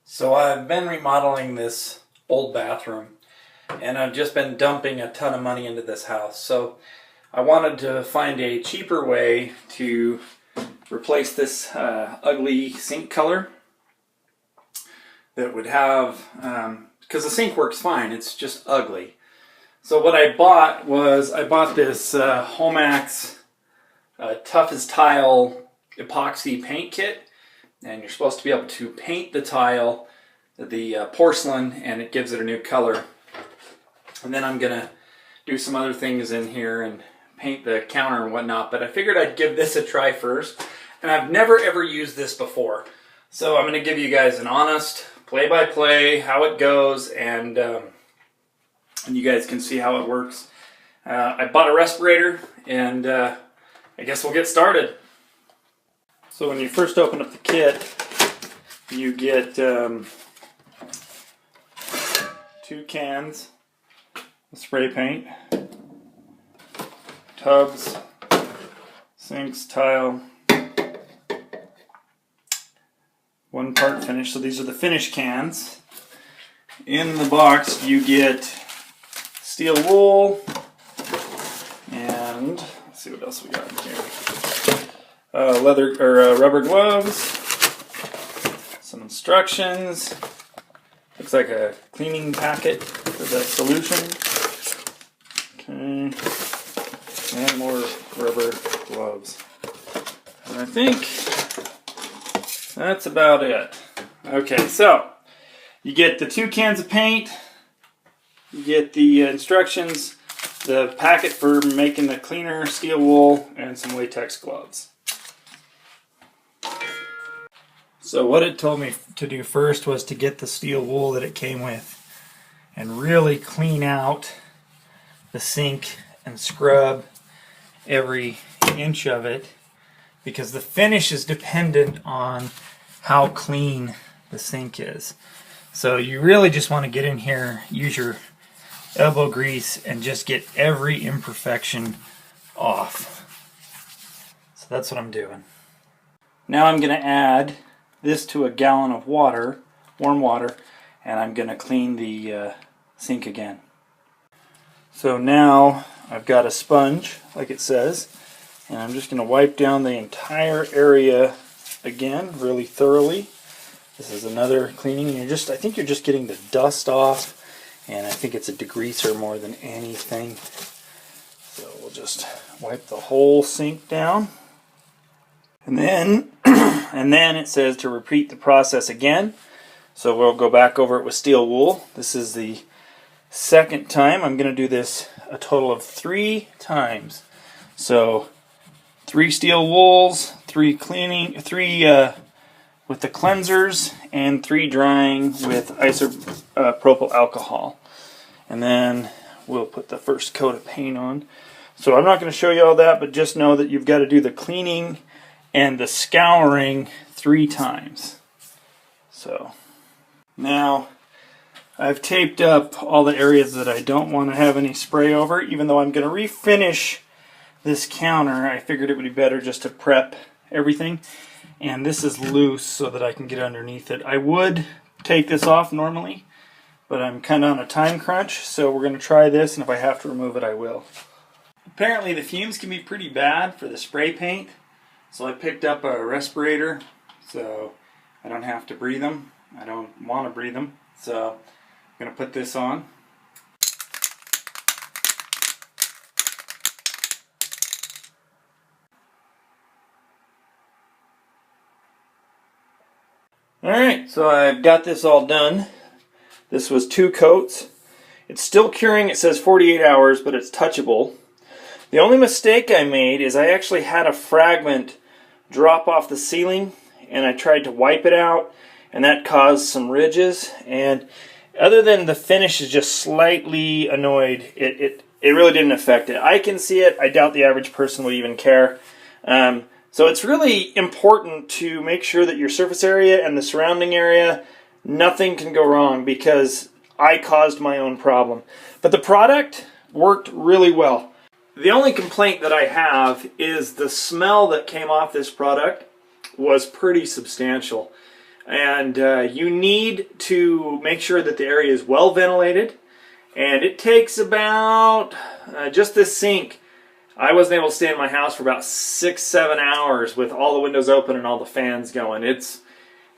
So I've been remodeling this old bathroom and I've just been dumping a ton of money into this house. So I wanted to find a cheaper way to replace this ugly sink color that would have, because the sink works fine, it's just ugly. So what I bought was, I bought this Homax Tough Tile epoxy paint kit. And you're supposed to be able to paint the tile, the porcelain, and it gives it a new color. And then I'm going to do some other things in here and paint the counter and whatnot. But I figured I'd give this a try first. And I've never ever used this before. So I'm going to give you guys an honest play-by-play, how it goes, and you guys can see how it works. I bought a respirator, and I guess we'll get started. So when you first open up the kit, you get 2 cans of spray paint, tubs, sinks, tile, 1 part finish. So these are the finish cans. In the box you get steel wool, and let's see what else we got in here. Leather or rubber gloves, some instructions, looks like a cleaning packet for the solution, okay, and more rubber gloves. And I think that's about it. Okay, so you get the 2 cans of paint, you get the instructions, the packet for making the cleaner, steel wool, and some latex gloves. So what it told me to do first was to get the steel wool that it came with and really clean out the sink and scrub every inch of it, because the finish is dependent on how clean the sink is. So you really just want to get in here, use your elbow grease, and just get every imperfection off. So that's what I'm doing. Now I'm going to add this to a gallon of water, warm water, and I'm going to clean the sink again. So now I've got a sponge, like it says, and I'm just going to wipe down the entire area again, really thoroughly. This is another cleaning, and I think you're just getting the dust off, and I think it's a degreaser more than anything. So we'll just wipe the whole sink down. And then it says to repeat the process again. So we'll go back over it with steel wool. This is the 2nd time. I'm going to do this a total of 3 times. So 3 steel wools, 3 cleaning, 3 with the cleansers, and 3 drying with isopropyl alcohol. And then we'll put the first coat of paint on. So I'm not going to show you all that, but just know that you've got to do the cleaning and the scouring 3 times. So now I've taped up all the areas that I don't want to have any spray over. Even though I'm going to refinish this counter, I figured it would be better just to prep everything. And this is loose so that I can get underneath it. I would take this off normally, but I'm kind of on a time crunch, so we're going to try this, and if I have to remove it, I will. Apparently the fumes can be pretty bad for the spray paint. So I picked up a respirator so I don't have to breathe them. I don't want to breathe them. So I'm going to put this on. Alright, so I've got this all done. This was 2 coats. It's still curing. It says 48 hours, but it's touchable. The only mistake I made is I actually had a fragment drop off the ceiling, and I tried to wipe it out, and that caused some ridges. And other than the finish is just slightly annoyed, it really didn't affect it. I can see it. I doubt the average person would even care. So it's really important to make sure that your surface area and the surrounding area, nothing can go wrong, because I caused my own problem. But the product worked really well. The only complaint that I have is the smell that came off this product was pretty substantial. And you need to make sure that the area is well ventilated. And it takes about, just this sink, I wasn't able to stay in my house for about 6-7 hours with all the windows open and all the fans going.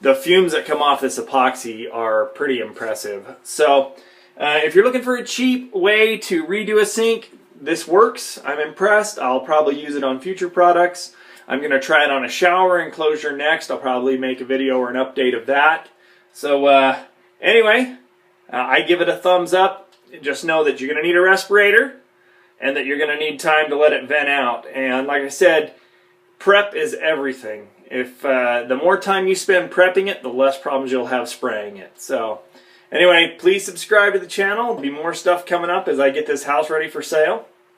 The fumes that come off this epoxy are pretty impressive. So if you're looking for a cheap way to redo a sink, this works. I'm impressed. I'll probably use it on future products. I'm going to try it on a shower enclosure next. I'll probably make a video or an update of that. So anyway, I give it a thumbs up. Just know that you're going to need a respirator and that you're going to need time to let it vent out. And like I said, prep is everything. If the more time you spend prepping it, the less problems you'll have spraying it. So anyway, please subscribe to the channel. There'll be more stuff coming up as I get this house ready for sale.